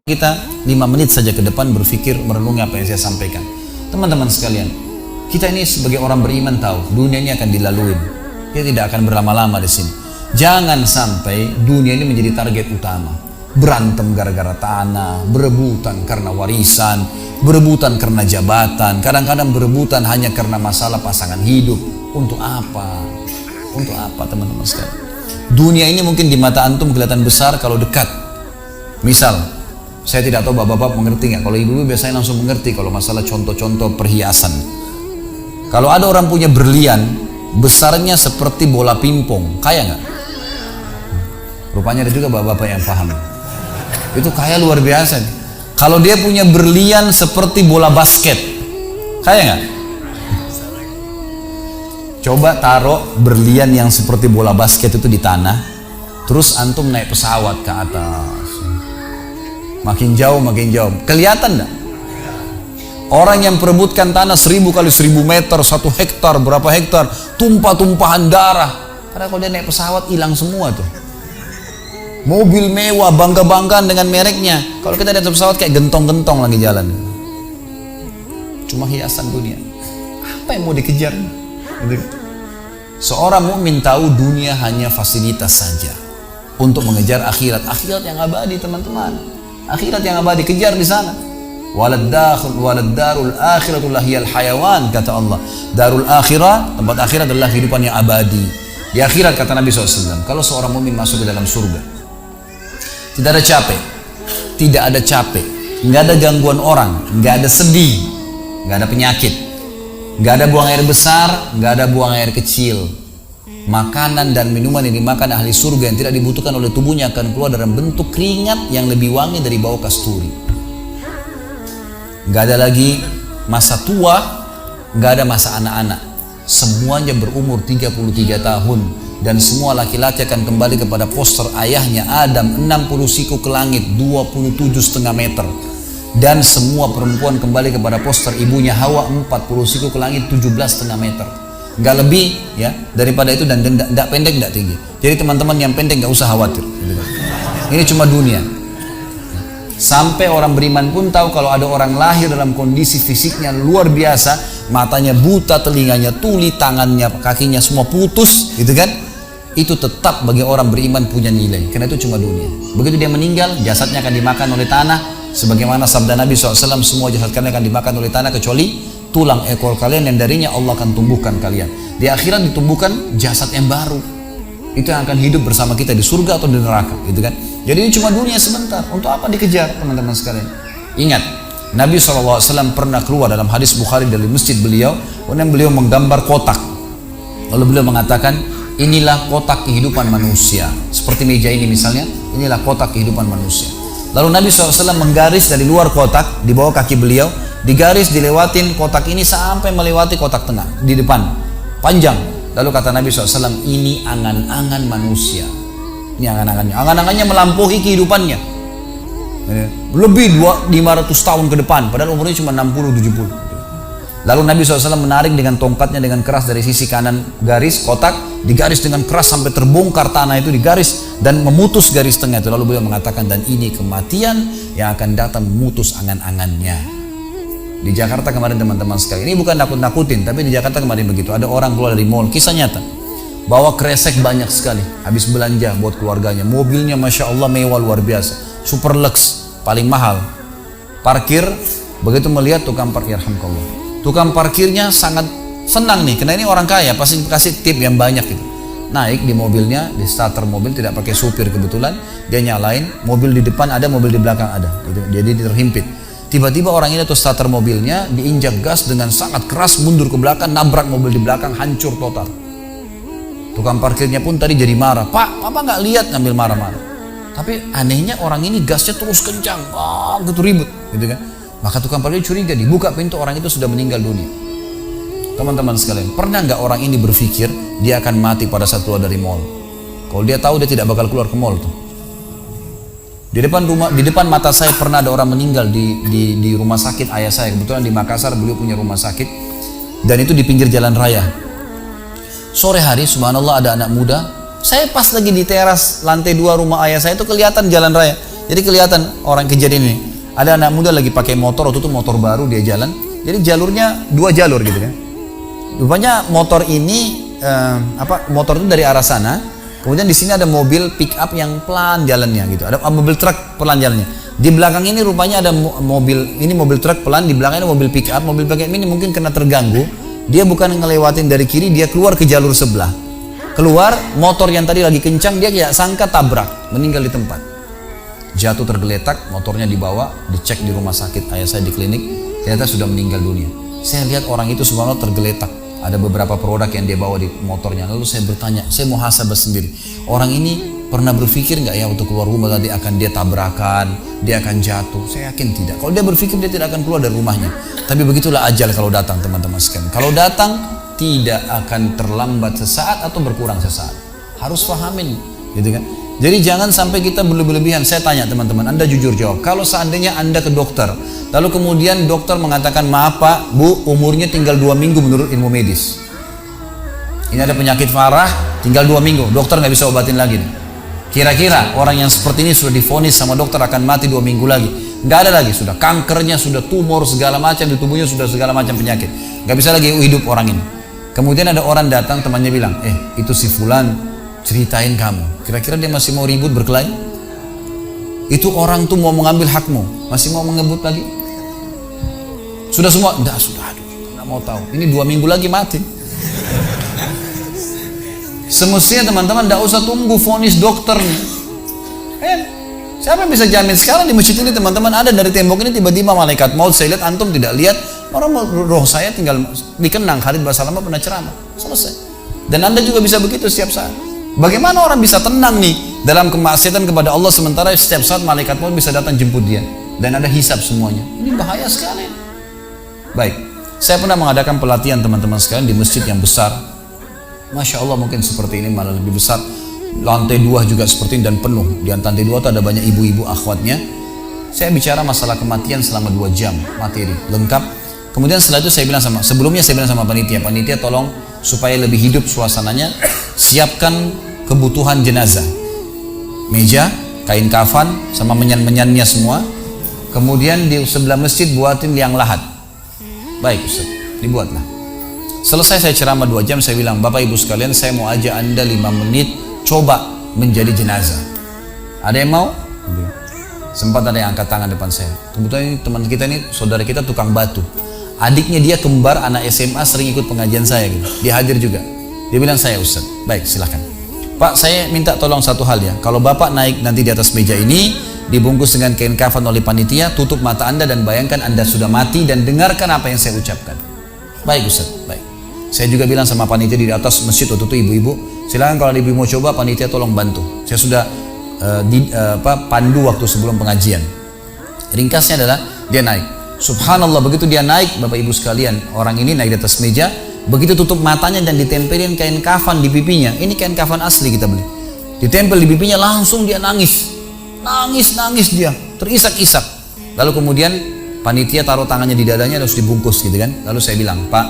Kita 5 menit saja ke depan berpikir merenungi apa yang saya sampaikan. Teman-teman sekalian, kita ini sebagai orang beriman tahu dunia ini akan dilalui. Dia tidak akan berlama-lama di sini. Jangan sampai dunia ini menjadi target utama. Berantem gara-gara tanah, berebutan karena warisan, berebutan karena jabatan, kadang-kadang berebutan hanya karena masalah pasangan hidup. Untuk apa? Untuk apa teman-teman sekalian? Dunia ini mungkin di mata antum kelihatan besar kalau dekat. Misal, saya tidak tahu bapak-bapak mengerti nggak. Kalau ibu-ibu biasanya langsung mengerti kalau masalah contoh-contoh perhiasan. Kalau ada orang punya berlian besarnya seperti bola pingpong, kaya nggak? Rupanya ada juga bapak-bapak yang paham. Itu kaya luar biasa. Kalau dia punya berlian seperti bola basket, kaya nggak? Coba taruh berlian yang seperti bola basket itu di tanah, terus antum naik pesawat ke atas. Makin jauh, kelihatan enggak? Orang yang perebutkan tanah 1000 kali 1000 meter, 1 hektar, berapa hektar, tumpah-tumpahan darah. Karena kalau dia naik pesawat hilang semua tuh. Mobil mewah, bangga-banggaan dengan mereknya. Kalau kita naik pesawat kayak gentong-gentong lagi jalan. Cuma hiasan dunia. Apa yang mau dikejar? Seorang mukmin tahu dunia hanya fasilitas saja untuk mengejar akhirat. Akhirat yang abadi, teman-teman. Akhirat yang abadi, kejar di sana. Walad darul akhiratul lahiyal hayawan, kata Allah. Darul akhirah, tempat akhirat adalah kehidupan yang abadi. Di akhirat, kata Nabi SAW, kalau seorang mukmin masuk ke dalam surga, tidak ada capek, nggak ada gangguan orang, nggak ada sedih, nggak ada penyakit, nggak ada buang air besar, nggak ada buang air kecil. Makanan dan minuman yang dimakan ahli surga yang tidak dibutuhkan oleh tubuhnya akan keluar dalam bentuk keringat yang lebih wangi dari bau kasturi. Gak ada lagi masa tua, gak ada masa anak-anak. Semuanya berumur 33 tahun dan semua laki-laki akan kembali kepada poster ayahnya Adam 60 siku ke langit 27,5 meter. Dan semua perempuan kembali kepada poster ibunya Hawa 40 siku ke langit 17,5 meter. Nggak lebih ya daripada itu, dan tidak pendek tidak tinggi. Jadi teman-teman yang pendek nggak usah khawatir. Ini cuma dunia. Sampai orang beriman pun tahu kalau ada orang lahir dalam kondisi fisiknya luar biasa, matanya buta, telinganya tuli, tangannya, kakinya semua putus, gitu kan? Itu tetap bagi orang beriman punya nilai, karena itu cuma dunia. Begitu dia meninggal, jasadnya akan dimakan oleh tanah, sebagaimana sabda Nabi SAW, semua jasad kalian akan dimakan oleh tanah kecuali tulang ekor kalian yang darinya Allah akan tumbuhkan kalian. Di akhirat ditumbuhkan jasad yang baru. Itu yang akan hidup bersama kita di surga atau di neraka, gitu kan? Jadi ini cuma dunia sebentar. Untuk apa dikejar, teman-teman sekalian? Ingat, Nabi SAW pernah keluar dalam hadis Bukhari dari masjid beliau, kemudian beliau menggambar kotak. Lalu beliau mengatakan, inilah kotak kehidupan manusia. Seperti meja ini misalnya, inilah kotak kehidupan manusia. Lalu Nabi SAW menggaris dari luar kotak, di bawah kaki beliau, digaris, dilewatin kotak ini sampai melewati kotak tengah di depan, panjang. Lalu kata Nabi SAW, ini angan-angan manusia. Ini angan-angannya, angan-angannya melampaui kehidupannya, lebih 500 tahun ke depan, padahal umurnya cuma 60-70. Lalu Nabi SAW menarik dengan tongkatnya dengan keras dari sisi kanan garis kotak, digaris dengan keras sampai terbongkar tanah itu, digaris dan memutus garis tengah itu. Lalu beliau mengatakan, dan ini kematian yang akan datang memutus angan-angannya. Di Jakarta kemarin teman-teman sekali, ini bukan nakut-nakutin, tapi di Jakarta kemarin begitu. Ada orang keluar dari mall, kisah nyata, bawa kresek banyak sekali, habis belanja buat keluarganya. Mobilnya Masya Allah mewah luar biasa, super lux, paling mahal. Parkir, begitu melihat tukang parkir, alhamdulillah, tukang parkirnya sangat senang nih, karena ini orang kaya, pasti kasih tip yang banyak gitu. Naik di mobilnya, di starter mobil, tidak pakai supir kebetulan, dia nyalain, mobil di depan ada, mobil di belakang ada, gitu. Jadi terhimpit. Tiba-tiba orang ini tuh starter mobilnya diinjak gas dengan sangat keras, mundur ke belakang, nabrak mobil di belakang, hancur total. Tukang parkirnya pun tadi jadi marah, Pak, Papa nggak lihat, ngambil marah-marah. Tapi anehnya orang ini gasnya terus kencang, gitu ribut, gitu kan? Maka tukang parkir curiga, dibuka pintu, orang itu sudah meninggal dunia. Teman-teman sekalian, pernah nggak orang ini berpikir dia akan mati pada saat keluar dari mall? Kalau dia tahu dia tidak bakal keluar ke mall tuh. Di depan mata saya pernah ada orang meninggal di rumah sakit ayah saya. Kebetulan di Makassar beliau punya rumah sakit, dan itu di pinggir jalan raya. Sore hari, subhanallah, ada anak muda. Saya pas lagi di teras lantai 2 rumah ayah saya itu kelihatan jalan raya. Jadi kelihatan orang kejadian ini. Ada anak muda lagi pakai motor, waktu itu motor baru dia jalan. Jadi jalurnya 2 jalur gitu kan. Rupanya motor ini motor itu dari arah sana. Kemudian di sini ada mobil pick up yang pelan jalannya gitu. Ada mobil truk pelan jalannya. Di belakang ini rupanya ada mobil truk pelan, di belakang ini mobil pick up. Mobil pick up ini mungkin kena terganggu. Dia bukan ngelewatin dari kiri, dia keluar ke jalur sebelah. Keluar, motor yang tadi lagi kencang, dia tidak sangka tabrak, meninggal di tempat. Jatuh tergeletak, motornya dibawa, dicek di rumah sakit ayah saya di klinik, ternyata sudah meninggal dunia. Saya lihat orang itu subhanallah tergeletak. Ada beberapa produk yang dia bawa di motornya. Lalu saya bertanya, saya muhasabah sendiri. Orang ini pernah berpikir nggak ya untuk keluar rumah tadi akan dia tabrakan, dia akan jatuh? Saya yakin tidak. Kalau dia berpikir dia tidak akan keluar dari rumahnya. Tapi begitulah ajal kalau datang teman-teman sekalian. Kalau datang tidak akan terlambat sesaat atau berkurang sesaat. Harus fahamin, gitu kan? Jadi jangan sampai kita berlebihan. Saya tanya teman-teman, Anda jujur jawab. Kalau seandainya Anda ke dokter, lalu kemudian dokter mengatakan, maaf Pak, Bu, umurnya tinggal 2 minggu menurut ilmu medis. Ini ada penyakit parah, tinggal 2 minggu, dokter nggak bisa obatin lagi. Kira-kira orang yang seperti ini sudah divonis sama dokter akan mati 2 minggu lagi. Nggak ada lagi, sudah kankernya, sudah tumor segala macam di tubuhnya, sudah segala macam penyakit. Nggak bisa lagi hidup orang ini. Kemudian ada orang datang, temannya bilang, itu si Fulan ceritain kamu. Kira-kira dia masih mau ribut berkelahi? Itu orang tuh mau mengambil hakmu, masih mau mengebut lagi? Sudah semua? Enggak, sudah, aduh, enggak mau tahu. Ini 2 minggu lagi mati. Semestinya teman-teman enggak usah tunggu vonis dokter nih. Siapa yang bisa jamin sekarang di masjid ini teman-teman ada dari tembok ini tiba-tiba malaikat maut, saya lihat antum tidak lihat, orang roh saya tinggal dikenang. Khalid Basalamah pernah ceramah, selesai. Dan Anda juga bisa begitu setiap saat. Bagaimana orang bisa tenang nih dalam kemaksiatan kepada Allah sementara setiap saat malaikat maut bisa datang jemput dia dan ada hisab semuanya. Ini bahaya sekali. Baik, saya pernah mengadakan pelatihan teman-teman sekalian di masjid yang besar. Masya Allah mungkin seperti ini malah lebih besar. Lantai 2 juga seperti ini dan penuh. Di lantai 2 itu ada banyak ibu-ibu akhwatnya. Saya bicara masalah kematian selama 2 jam materi lengkap. Kemudian setelah itu sebelumnya saya bilang sama panitia tolong supaya lebih hidup suasananya, siapkan kebutuhan jenazah, meja, kain kafan, sama menyan-menyannya semua. Kemudian di sebelah masjid buatin liang lahat. Baik Ustaz, dibuatlah. Selesai saya ceramah 2 jam, saya bilang, Bapak Ibu sekalian, saya mau ajak Anda 5 menit coba menjadi jenazah. Ada yang mau? Sempat ada yang angkat tangan depan saya. Kebetulan ini teman kita ini, saudara kita tukang batu. Adiknya dia kembar anak SMA sering ikut pengajian saya gitu. Dia hadir juga. Dia bilang, saya Ustaz. Baik, silahkan. Pak, saya minta tolong satu hal ya. Kalau Bapak naik nanti di atas meja ini, dibungkus dengan kain kafan oleh panitia, tutup mata Anda dan bayangkan Anda sudah mati dan dengarkan apa yang saya ucapkan. Baik Ustaz, baik. Saya juga bilang sama panitia di atas masjid waktu itu, ibu-ibu, silakan kalau ibu mau coba, panitia tolong bantu. Saya sudah pandu waktu sebelum pengajian. Ringkasnya adalah dia naik. Subhanallah, begitu dia naik, Bapak Ibu sekalian, orang ini naik di atas meja, begitu tutup matanya dan ditempelin kain kafan di pipinya. Ini kain kafan asli kita beli. Ditempel di pipinya, langsung dia nangis. Nangis dia, terisak-isak. Lalu kemudian panitia taruh tangannya di dadanya, harus dibungkus gitu kan. Lalu saya bilang, Pak,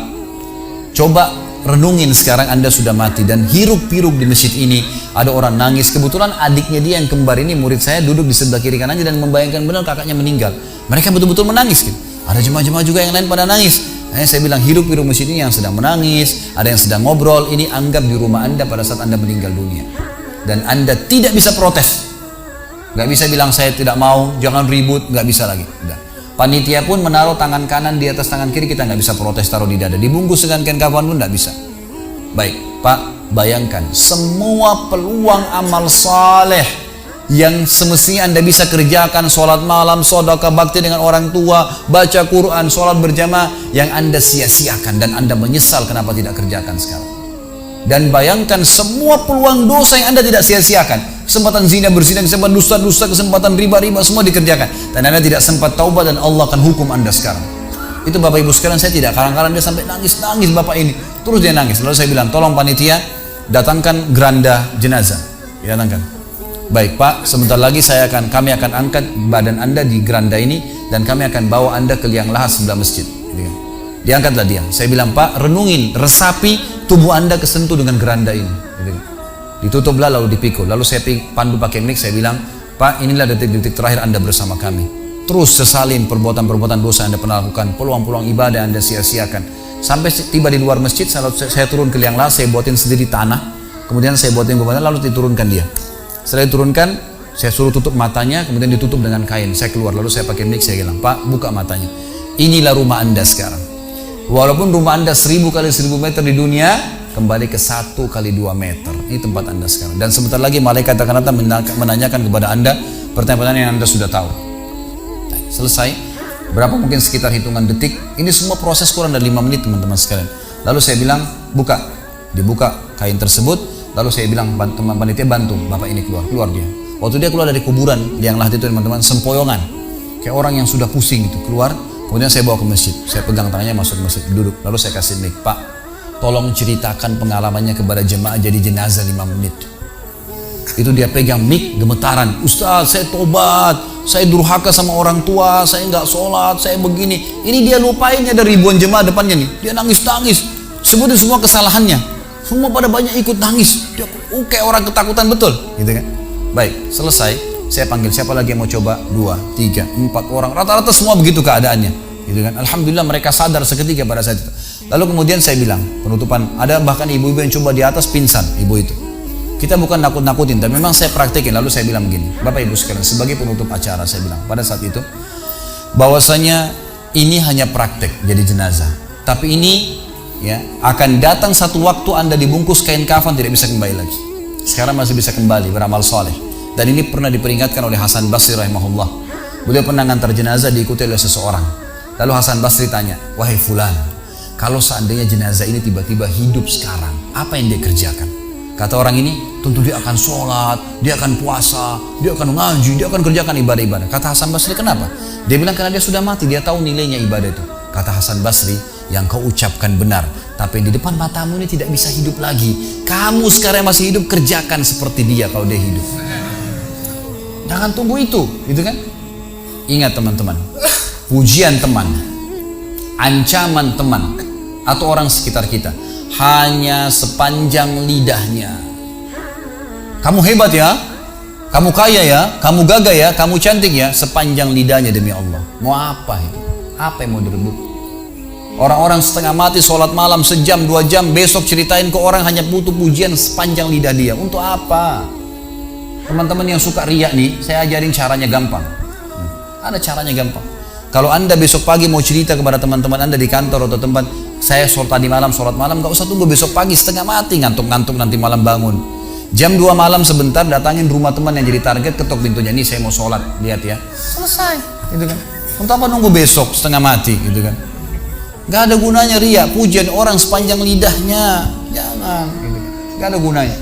coba renungin sekarang Anda sudah mati dan hiruk-pikuk di masjid ini ada orang nangis. Kebetulan adiknya dia yang kembar ini murid saya duduk di sebelah kiri kanannya dan membayangkan benar kakaknya meninggal. Mereka betul-betul menangis gitu. Ada jemaah-jemaah juga yang lain pada nangis. Saya bilang hiruk-pikuk masjid ini yang sedang menangis, ada yang sedang ngobrol. Ini anggap di rumah Anda pada saat Anda meninggal dunia. Dan Anda tidak bisa protes. Gak bisa bilang saya tidak mau, jangan ribut, gak bisa lagi. Udah. Panitia pun menaruh tangan kanan di atas tangan kiri, kita nggak bisa protes taruh di dada. Dibungkus dengan kain kafan pun nggak bisa. Baik, Pak, bayangkan semua peluang amal saleh yang semestinya Anda bisa kerjakan, sholat malam, sedekah bakti dengan orang tua, baca Quran, sholat berjamaah, yang Anda sia-siakan dan Anda menyesal kenapa tidak kerjakan sekarang. Dan bayangkan semua peluang dosa yang Anda tidak sia-siakan. Kesempatan zina, berzina, kesempatan dusta-dusta, kesempatan riba-riba, semua dikerjakan. Dan Anda tidak sempat taubat dan Allah akan hukum Anda sekarang. Itu Bapak Ibu sekalian, saya tidak karang-karang dia sampai nangis Bapak ini. Terus dia nangis. Lalu saya bilang, tolong panitia datangkan geranda jenazah. Datangkan. Baik Pak, sebentar lagi kami akan angkat badan Anda di geranda ini dan kami akan bawa Anda ke liang lahat sebelah masjid. Diangkatlah dia. Saya bilang, Pak, renungin, resapi tubuh Anda kesentuh dengan geranda ini. Ditutuplah lalu dipikul. Lalu saya pandu pakai mic, saya bilang, Pak, Pak, inilah detik-detik terakhir Anda bersama kami. Terus sesalin perbuatan-perbuatan dosa yang Anda pernah lakukan, peluang-peluang ibadah yang Anda sia-siakan. Sampai tiba di luar masjid, saya turun ke liang lahat, saya buatin sendiri tanah, kemudian saya buatin gubernur, lalu diturunkan dia. Setelah diturunkan, saya suruh tutup matanya, kemudian ditutup dengan kain. Saya keluar, lalu saya pakai mic, saya bilang, Pak, buka matanya. Inilah rumah Anda sekarang. Walaupun rumah Anda 1000 kali 1000 meter di dunia, kembali ke 1 kali 2 meter. Ini tempat Anda sekarang. Dan sebentar lagi malaikat akan datang menanyakan kepada Anda pertanyaan-pertanyaan yang Anda sudah tahu. Selesai. Berapa mungkin sekitar hitungan detik. Ini semua proses kurang dari 5 menit teman-teman sekalian. Lalu saya bilang, buka. Dibuka kain tersebut. Lalu saya bilang, teman panitia bantu Bapak ini keluar dia. Waktu dia keluar dari kuburan liang lahat itu teman-teman, sempoyongan. Kayak orang yang sudah pusing itu keluar. Kemudian saya bawa ke masjid. Saya pegang tangannya masuk ke masjid, duduk. Lalu saya kasih mic, Pak, tolong ceritakan pengalamannya kepada jemaah jadi jenazah 5 menit. Itu dia pegang mic, gemetaran. Ustaz, saya tobat, saya durhaka sama orang tua, saya nggak sholat, saya begini. Ini dia lupainnya dari ribuan jemaah depannya nih. Dia nangis-nangis, sebutin semua kesalahannya. Semua pada banyak ikut nangis. Dia kayak orang ketakutan betul, gitu kan? Baik, selesai. Saya panggil siapa lagi yang mau coba? 2, 3, 4 orang. Rata-rata semua begitu keadaannya, gitu kan? Alhamdulillah mereka sadar seketika pada saat itu. Lalu kemudian saya bilang, penutupan, ada bahkan ibu-ibu yang coba di atas pingsan, ibu itu. Kita bukan nakut-nakutin, tapi memang saya praktekin. Lalu saya bilang begini, Bapak Ibu sekalian, sebagai penutup acara saya bilang pada saat itu, bahwasanya ini hanya praktek jadi jenazah. Tapi ini ya akan datang satu waktu Anda dibungkus kain kafan tidak bisa kembali lagi. Sekarang masih bisa kembali beramal soleh. Dan ini pernah diperingatkan oleh Hasan Basri rahimahullah. Beliau pernah ngantar jenazah diikuti oleh seseorang. Lalu Hasan Basri tanya, wahai fulan, kalau seandainya jenazah ini tiba-tiba hidup sekarang, apa yang dia kerjakan? Kata orang ini, tentu dia akan sholat, dia akan puasa, dia akan ngaji, dia akan kerjakan ibadah-ibadah. Kata Hasan Basri, kenapa? Dia bilang karena dia sudah mati, dia tahu nilainya ibadah itu. Kata Hasan Basri, yang kau ucapkan benar, tapi di depan matamu ini tidak bisa hidup lagi. Kamu sekarang masih hidup, kerjakan seperti dia kalau dia hidup. Jangan tunggu itu, gitu kan? Ingat teman-teman, pujian teman, ancaman teman, atau orang sekitar kita hanya sepanjang lidahnya. Kamu hebat ya, kamu kaya ya, kamu gagah ya, kamu cantik ya, sepanjang lidahnya demi Allah. Mau apa itu? Apa yang mau direbut? Orang-orang setengah mati sholat malam sejam 2 jam, besok ceritain ke orang hanya butuh pujian sepanjang lidah dia. Untuk apa? Teman-teman yang suka riak nih, saya ajarin caranya gampang. Ada caranya gampang. Kalau Anda besok pagi mau cerita kepada teman-teman Anda di kantor atau tempat, saya sholat tadi malam, sholat malam, gak usah tunggu besok pagi setengah mati, ngantuk-ngantuk nanti malam bangun. Jam 2 malam sebentar, datangin rumah teman yang jadi target, ketok pintunya, nih saya mau sholat, lihat ya. Selesai, gitu kan. Untuk apa nunggu besok setengah mati, gitu kan. Gak ada gunanya riak, pujian orang sepanjang lidahnya, jangan, gitu. Gak ada gunanya.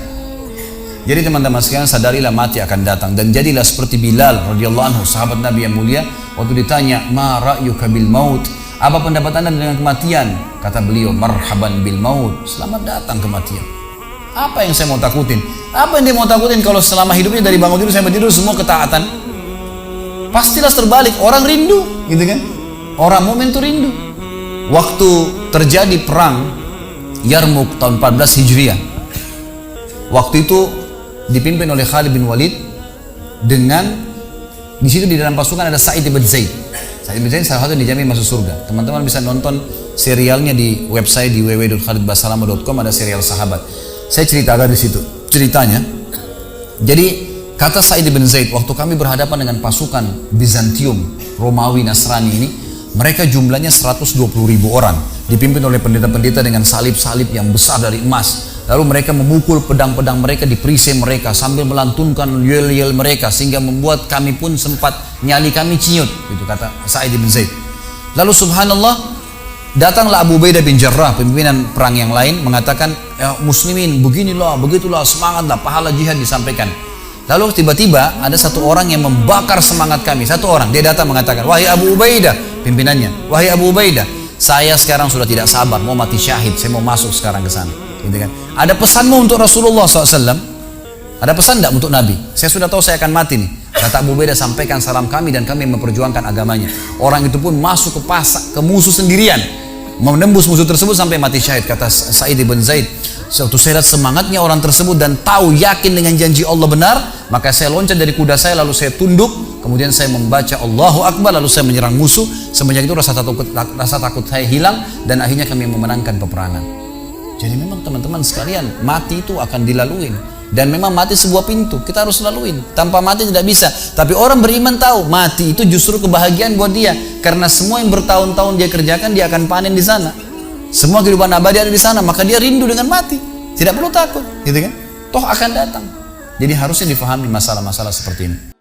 Jadi teman-teman sekalian, sadarilah mati akan datang dan jadilah seperti Bilal radhiyallahu anhu, sahabat Nabi yang mulia. Waktu ditanya, ma ra'yuka bil maut, apa pendapat Anda dengan kematian? Kata beliau, marhaban bil maut, selamat datang kematian. Apa yang saya mau takutin? Apa yang dia mau takutin kalau selama hidupnya dari bangun tidur sampai tidur semua ketaatan? Pastilah terbalik, orang rindu, gitu kan? Orang mukmin itu rindu. Waktu terjadi perang Yarmuk tahun 14 Hijriah, waktu itu dipimpin oleh Khalid bin Walid dengan di situ di dalam pasukan ada Sa'id bin Zaid. Sa'id bin Zaid salah satu dijamin masuk surga. Teman-teman bisa nonton serialnya di website di www.khalidbasalama.com, ada serial sahabat. Saya ceritakan di situ ceritanya. Jadi kata Sa'id bin Zaid, waktu kami berhadapan dengan pasukan Bizantium, Romawi, Nasrani ini, mereka jumlahnya 120.000 orang, dipimpin oleh pendeta-pendeta dengan salib-salib yang besar dari emas. Lalu mereka memukul pedang-pedang mereka di perisai mereka sambil melantunkan yel-yel mereka sehingga membuat kami pun sempat nyali kami ciut, itu kata Sa'id bin Zaid. Lalu subhanallah, datanglah Abu Ubaidah bin Jarrah, pimpinan perang yang lain, mengatakan, ya muslimin beginilah, begitulah, semangatlah, pahala jihad disampaikan. Lalu tiba-tiba ada satu orang yang membakar semangat kami. Satu orang, dia datang mengatakan, wahai Abu Ubaidah, pimpinannya, wahai Abu Ubaidah, saya sekarang sudah tidak sabar, mau mati syahid, saya mau masuk sekarang ke sana. Gitu kan? Ada pesanmu untuk Rasulullah SAW? Ada pesan tidak untuk Nabi? Saya sudah tahu saya akan mati nih. Kata Abu Ubaidah, sampaikan salam kami dan kami memperjuangkan agamanya. Orang itu pun masuk ke musuh sendirian, menembus musuh tersebut sampai mati syahid. Kata Sa'id bin Zaid, Suatu saya lihat semangatnya orang tersebut dan tahu yakin dengan janji Allah benar, maka saya loncat dari kuda saya lalu saya tunduk, kemudian saya membaca Allahu Akbar lalu saya menyerang musuh. Semenjak itu rasa takut saya hilang dan akhirnya kami memenangkan peperangan. Jadi memang teman-teman sekalian, mati itu akan dilaluin dan memang mati sebuah pintu, kita harus laluin. Tanpa mati tidak bisa. Tapi orang beriman tahu mati itu justru kebahagiaan buat dia, karena semua yang bertahun-tahun dia kerjakan dia akan panen di sana. Semua kehidupan abadi ada di sana, maka dia rindu dengan mati. Tidak perlu takut, gitu kan? Toh akan datang. Jadi harusnya difahami masalah-masalah seperti ini.